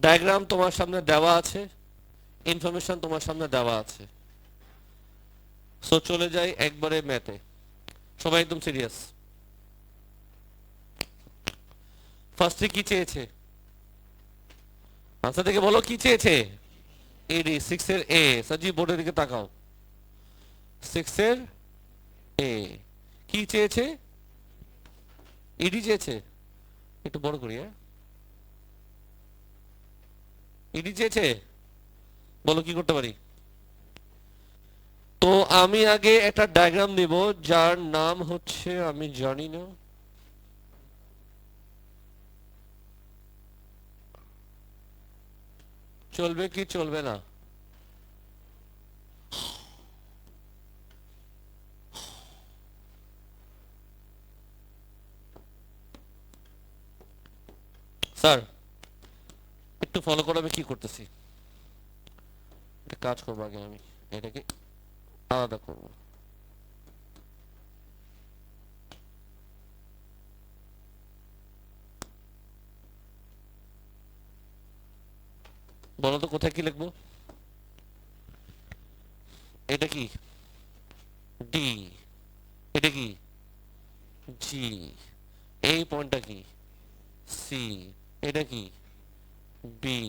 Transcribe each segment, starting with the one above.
Diagram তোমার সামনে দেওয়া আছে, ইনফরমেশন তোমার সামনে দেওয়া আছে। সো চলে যাই একবারে ম্যাথে। সবাই একদম সিরিয়াস। ফার্স্টে কি চেয়েছে? আনসার থেকে বলো কি চেয়েছে। এডি 6 এর এ। সাজি বোর্ডের দিকে তাকাও। 6 এর এ কি চেয়েছে? ইডি চেয়েছে। একটু বড় করি, হ্যাঁ। ইডি চেয়েছে, বলো কি করতে পারি। তো আমি আগে একটা ডায়াগ্রাম দেব যার নাম হচ্ছে, আমি জানি না, চলবে কি চলবে না। স্যার একটু ফলো করো আমি কি করতেছি। একটা কাজ করবো আগে, আমি এটাকে আলাদা করবো। বলো তো কোথায় কি লিখবো। এটা কি ডি, এটা কি জি, এই পয়েন্টটা কি সি, এটা কি বি,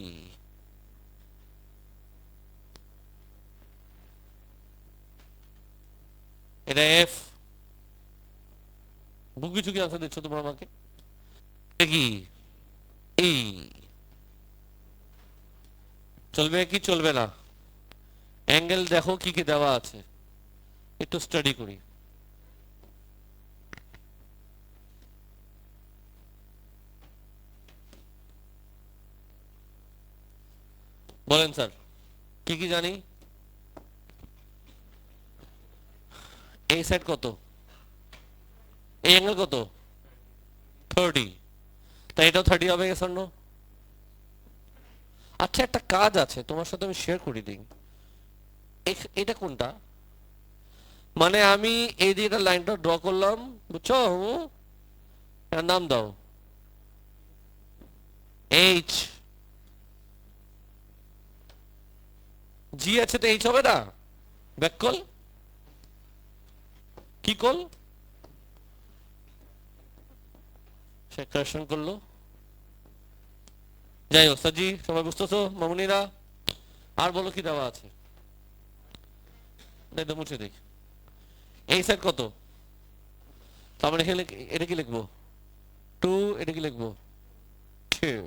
এটা এফ। বুকি চুকি আনসার দিচ্ছ তোমরা আমাকে। এটা কি ই। চলবে কি চলবে না। অ্যাঙ্গেল দেখো কি কি দেওয়া আছে, একটু স্টাডি করি। বলেন স্যার কি কি জানি। এই সাইড কত, এই অ্যাঙ্গেল কত 30, তাই এটাও 30 হবে স্যার। নো, আচ্ছা একটা কাজ আছে তোমার সাথে আমি শেয়ার করে দিই। এটা কোনটা, মানে আমি এই দিয়ে একটা লাইনটা ড্র করলাম, বুঝছো। এর নাম দাও এইচ। জি আছে তো এইচ হবে না, ব্যাককল কি কল, সে কারেকশন করলো। যাই হোক সাজি, সবাই বুঝতেছো মামুনিরা। আর বলো কি দেওয়া আছে, না এটা মুছে দেখি। এই সাইড কত, তার মানে এখানে এটা কি লিখবো 2, এটা কি লিখবো 2,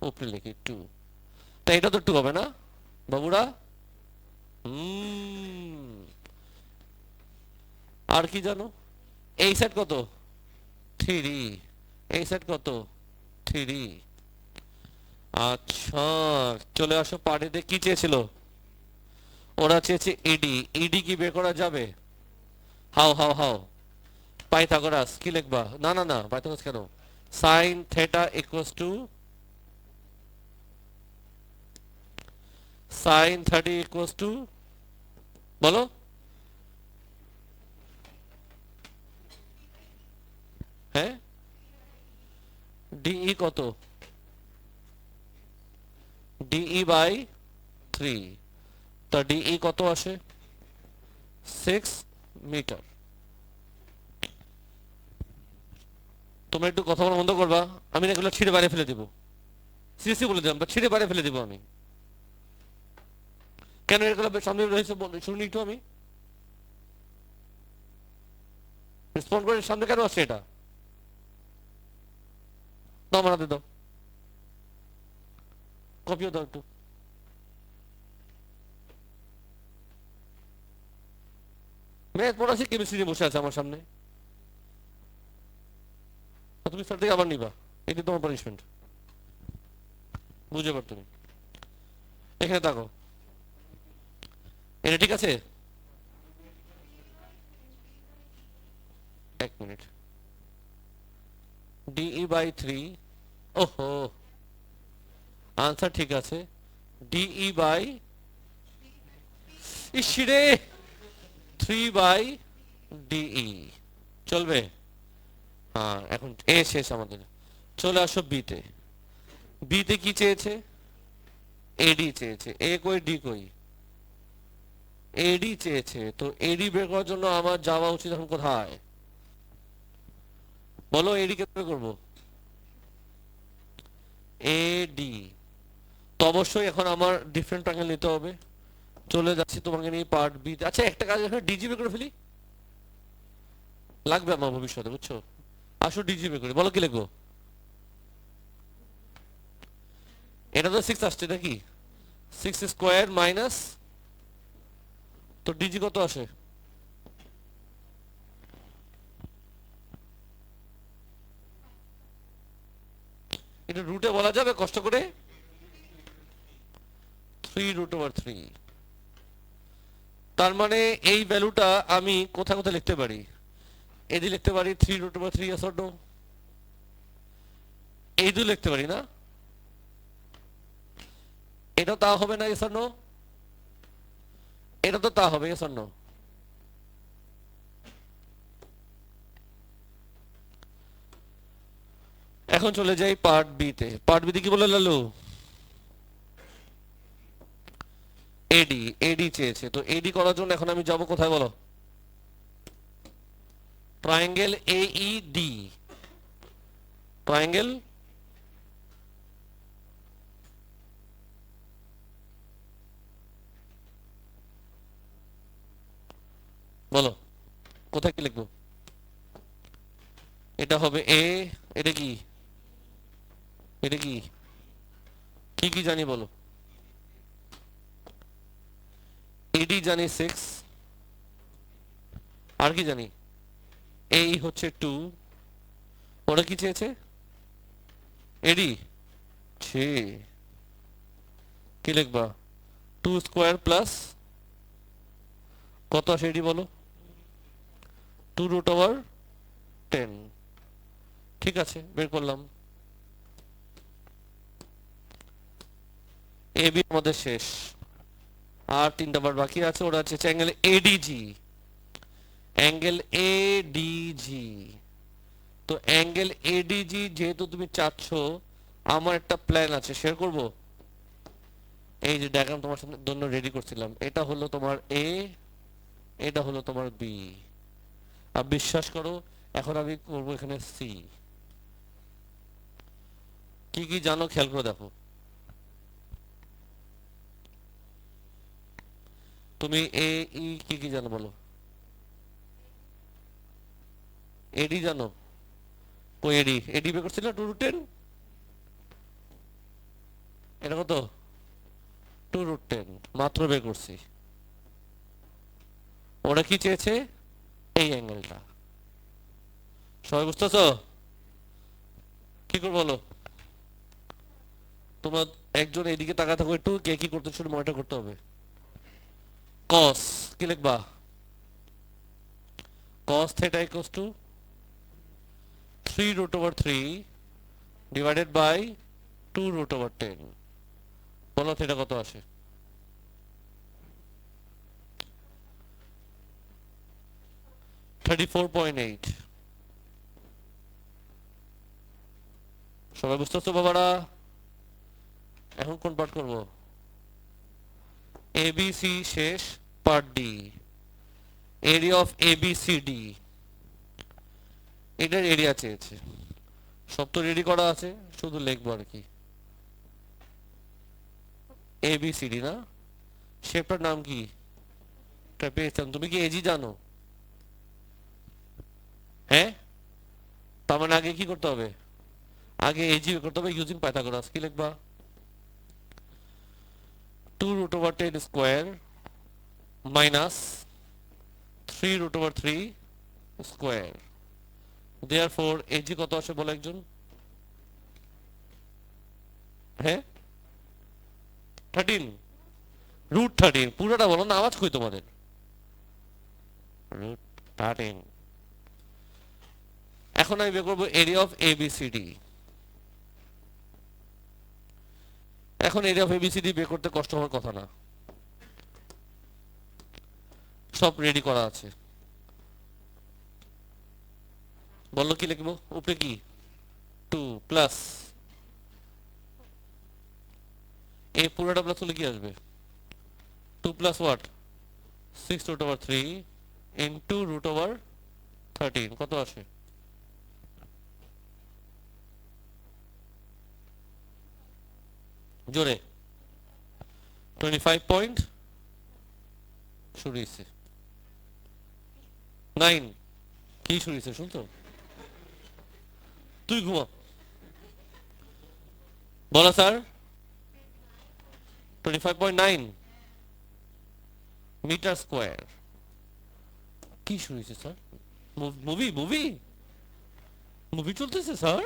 উপরে লিখি 2, তাই এটা তো 2 হবে না বাবুরা। আর কি জানো, এই সাইড কত 3, এই সাইড কত 3। আচ্ছা চলে আসো পার্টিতে। কি চেয়েছিল ওরা, চেয়েছে ইডি। ইডি কি বের করা যাবে, হাও হাও হাও। পাইথাগোরাস কি লিখবা, না না না পাইথাগোরাস কেন, sine theta equals to sine 30 equals to, বলো হ্যাঁ। ডিই কত, ডিই বাই 3, তা ডিই কত আসে 6 মিটার। তোমরা একটু কথা বলা বন্ধ করবা, আমি না এগুলো ছিঁড়ে বাইরে ফেলে দিব। সিরিয়াসলি বলে দিলাম, ছিঁড়ে বাইরে ফেলে দিব আমি। কেন এগুলো সামনে রয়েছে শুনি একটু, আমি রেসপন্ড করে সামনে কেন আসছে এটা, দাও আমার হাতে দাও, কপিও দাও একটু। ম্যাথ পড়াচ্ছি, কেমিস্ট্রি নিয়ে বসে আছে আমার সামনে, তুমি স্যার থেকে আবার নিবা, এটি তোমার পানিশমেন্ট, বুঝে পার তুমি। এখানে থাকো, এটা ঠিক আছে। এক মিনিট, ডিই বাই 3, ওহো আনসার ঠিক আছে, ডিই বাই ইসিরে 3 বাই ডিই চলবে। হ্যাঁ এখন এ শেষ আমাদের, চলে আসো বিতে। বি তে কি চেয়েছে? এডি চেয়েছে। এ কই ডি কই? এডি চেয়েছে, তো এডি বের করার জন্য আমার যাওয়া উচিত এখন কোথায়? বলো এডি কে বের করবো? এডি। তো অবশ্যই এখন আমার ডিফারেন্ট অ্যাঙ্গেল নিতে হবে। চলে যাচ্ছি তোমাকে নিয়ে পার্ট বি। আচ্ছা একটা কাজ, এখানে ডিজি বের করে ফেলি, লাগবে আমার ভবিষ্যতে, বুঝছো? আসো ডিজি বের করি। বলো কি লিখবো? এটা তো 6 আসছে নাকি? 6 স্কোয়ার মাইনাস, তো ডিজি কত আসে? এটা রুটে বলা যাবে কষ্ট করে? 3√3। তার মানে এই ভ্যালুটা আমি কোথায় কোথায় লিখতে পারি? এদি লিখতে পারি 3√3, yes or no? এই দুই লিখতে পারি না? এটা তা হবে না, yes or no? এটা তো তা হবে, yes or no? এখন চলে যাই পার্ট বি তে। পার্ট বি তে কি বলে লালু? এডি। এডি চেয়েছে, তো এডি করার জন্য এখন আমি যাব কোথায় বলো? Triangle eighty. ট্রায়াঙ্গেল বলো কোথায় কি লিখবো? এটা হবে এ। এটা কি? এটা কি? কি কি জানি বলো? এডি জানি 6, আর কি জানি? এই হচ্ছে 2। ওরা কি চেয়েছে? এডি ছি, কি লিখবা? 2 স্কোয়ার প্লাস কত আসে এডি বলো? 2√10। ঠিক আছে, বের করলাম। এ বি আমাদের শেষ, আর 3টা বার বাকি আছে। ওরা হচ্ছে অ্যাঙ্গেল এডিজি। Angle ADG. তো অ্যাঙ্গেল এডিজি যেহেতু তুমি চাচ্ছ, আমার একটা প্ল্যান আছে, শেয়ার করব। এই যে ডায়াগ্রাম তোমার সামনে জন্য রেডি করছিলাম, এটা হলো তোমার এ, এটা হলো তোমার বি। আর বিশ্বাস করো এখন আমি করবো এখানে সি। কি কি জানো খেয়াল করে দেখো। তুমি এ ই কি কি জানো বলো? এডি জানো? ও এডি, এডি বের করছিল 2√10। এটা কত? 2√10 মাত্র বের করছি। ওরা কি চেয়েছে? এই অ্যাঙ্গেলটা। সবাই বুঝতেছো? কি করবো বলো? তোমরা একজন এইদিকে তাকায় থাকো একটু, কে কি করতে শুরু মনিটর করতে হবে। কস কি লিখবা? cos theta equals to 3√3 divided by 2√10। বলো থিটা কত আসে? 34.8। সবাই বুঝতেছো বাবারা? এখন কোন পার্ট করব? এবিসি শেষ, part D. Area of ABCD, এটার এরিয়া চেয়েছে। সব তো রেডি করা আছে, শুধু লিখবো আর কি। এবিসিডি না, শেপটার নাম কি? পেয়েছিলাম। তুমি কি এজি জানো? হ্যাঁ, তার মানে আগে কি করতে হবে? আগে এজি করতে হবে ইউজিং পাইথাগোরাস। কি লিখবা? 2√10 square minus 3√3 square. Therefore AG কত আসে বলো একজন? হ্যাঁ, 13। পুরোটা বলো না, আওয়াজ কই তোমাদের? √13। এখন আমি বের করবো এরিয়া অফ এবিসিডি। এখন এরিয়া অফ এবিসিডি বের করতে কষ্ট হওয়ার কথা না, সব রেডি করা আছে। বললো কি লিখবো উপরে? কি 2 প্লাস এই পুরোটা প্লাস হলে কি আসবে? 2 plus what? 6 root over 3 into root over 13 কত আসে? জোরে 25 পয়েন্ট শুরু হয়েছে 9 কি শুরু হয়েছে শুনতো? তুই ঘুমা বলো স্যার 25.9 মিটার স্কোয়ার কি শুরু হয়েছে স্যার? মুভি মুভি মুভি চলতেছে স্যার?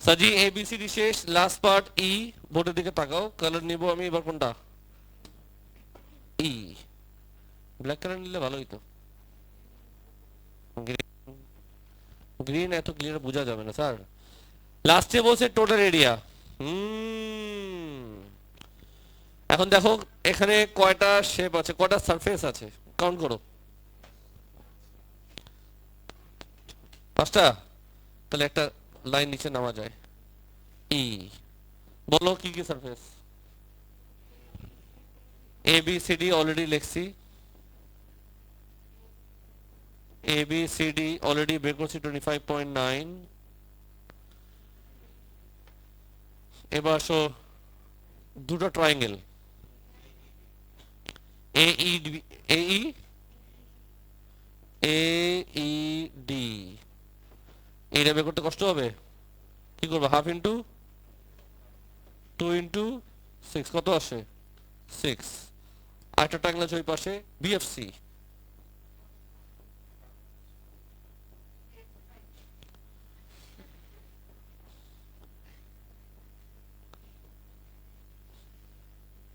সাজি এবিসিডি শেষ লাস্ট পার্ট ই বোর্ডের দিকে তাকাও কালার নিব আমি এবার কোনটা ই ব্ল্যাক কালার নিলে ভালো হইতো গ্রিন এত ক্লিয়ার বোঝা যাবে না স্যার লাস্টে বলছে টোটাল এরিয়া এখন দেখো এখানে কয়টা শেপ আছে কয়টা সারফেস আছে কাউন্ট করো 5টা তাহলে একটা লাইন নিচে নামা যায় ই বলো কি কি surface A B C D already লিখছি A B C D already বের করছি 25.9 এবার আসো দুটো triangle A E A E A E D এইটা বের করতে কষ্ট হবে কি করবো হাফ ইন্টু 2 ইন্টু 6 কত আসে 6 আরেকটা ট্রায়াঙ্গেল আছে ওই পাশে বিএফসি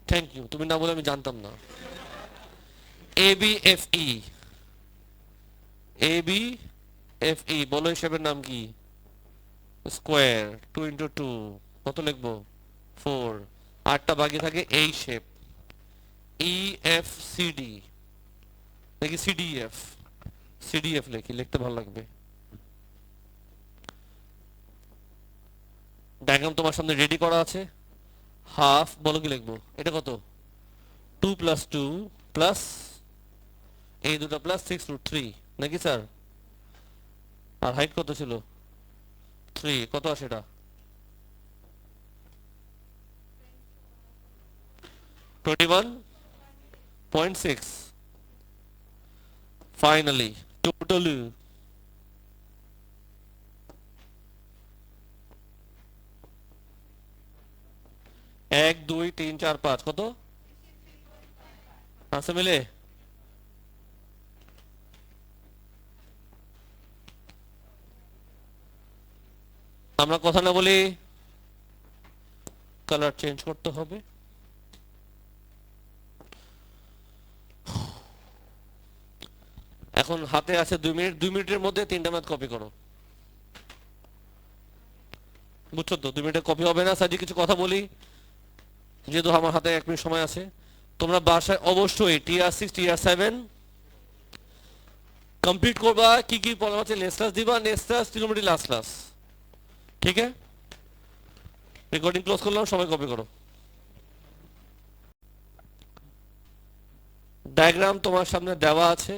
থ্যাংক ইউ তুমি না বলে আমি জানতাম না A B F E A B F E বলো হিসাবের নাম কি স্কোয়ার 2 ইন্টু 2 কত লিখবো 4 আটটা বাকি থাকে এই shape E F C D দেখি সিডিএফ সিডিএফ লিখি লিখতে ভালো লাগবে ডায়াগ্রাম তোমার সামনে রেডি করা আছে হাফ বলো কি লিখবো এটা কত 2 প্লাস 2 প্লাস এই দুটো প্লাস 6 রুট 3 নাকি স্যার আর হাইট কত ছিল 3 কত আসে এটা 21.6 ফাইনালি টোটালি 1 2 3 4 5 কত আছে মিলে আমরা কথা না বলি কালার চেঞ্জ করতে হবে এখন হাতে আছে 2 মিনিট 2 মিনিটের মধ্যে 3টা ম্যাথ কপি করো বুঝছো তো 2 মিনিটে কপি হবে না সাজি কিছু কথা বলি যেহেতু আমার হাতে 1 মিনিট সময় আছে তোমরা বাসায় অবশ্যই টিআর 6 টিআর 7 কমপ্লিট করবা কি কি পড়া আছে লেস ক্লাস দিবা next class trigonometry last class ঠিক আছে রেকর্ডিং ক্লোজ করলাম সবাই কপি করো ডায়াগ্রাম তোমার সামনে দেওয়া আছে